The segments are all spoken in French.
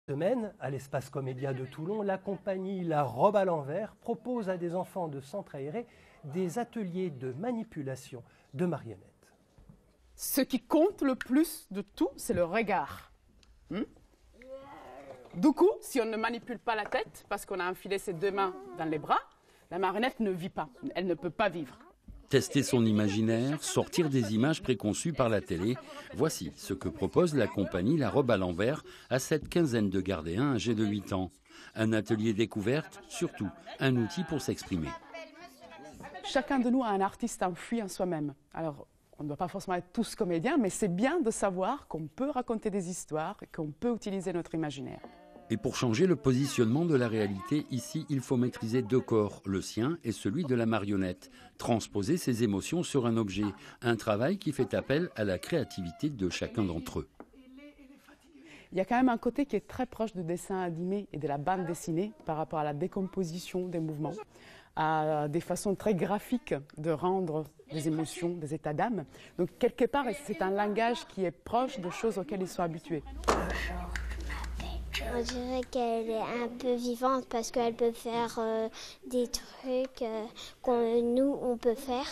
Semaine, à l'Espace Comédia de Toulon, la compagnie La Robe à l'envers propose à des enfants de centre aéré des ateliers de manipulation de marionnettes. Ce qui compte le plus de tout, c'est le regard. Du coup, si on ne manipule pas la tête, parce qu'on a enfilé ses deux mains dans les bras, la marionnette ne vit pas, elle ne peut pas vivre. Tester son imaginaire, sortir des images préconçues par la télé, voici ce que propose la compagnie La Robe à l'envers à cette quinzaine de gardéens âgés de 8 ans. Un atelier découverte, surtout un outil pour s'exprimer. Chacun de nous a un artiste enfoui en soi-même. Alors, on ne doit pas forcément être tous comédiens, mais c'est bien de savoir qu'on peut raconter des histoires et qu'on peut utiliser notre imaginaire. Et pour changer le positionnement de la réalité, ici, il faut maîtriser deux corps, le sien et celui de la marionnette. Transposer ses émotions sur un objet, un travail qui fait appel à la créativité de chacun d'entre eux. Il y a quand même un côté qui est très proche du dessin animé et de la bande dessinée par rapport à la décomposition des mouvements, à des façons très graphiques de rendre des émotions, des états d'âme. Donc quelque part, c'est un langage qui est proche de choses auxquelles ils sont habitués. On dirait qu'elle est un peu vivante parce qu'elle peut faire des trucs qu'on nous, on peut faire.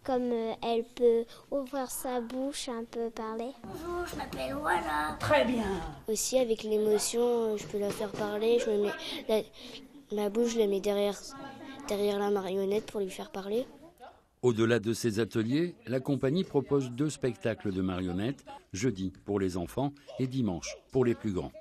Comme elle peut ouvrir sa bouche, un peu parler. Bonjour, je m'appelle Voilà. Très bien. Aussi, avec l'émotion, je peux la faire parler. Ma bouche, je la mets derrière la marionnette pour lui faire parler. Au-delà de ces ateliers, la compagnie propose 2 spectacles de marionnettes, jeudi pour les enfants et dimanche pour les plus grands.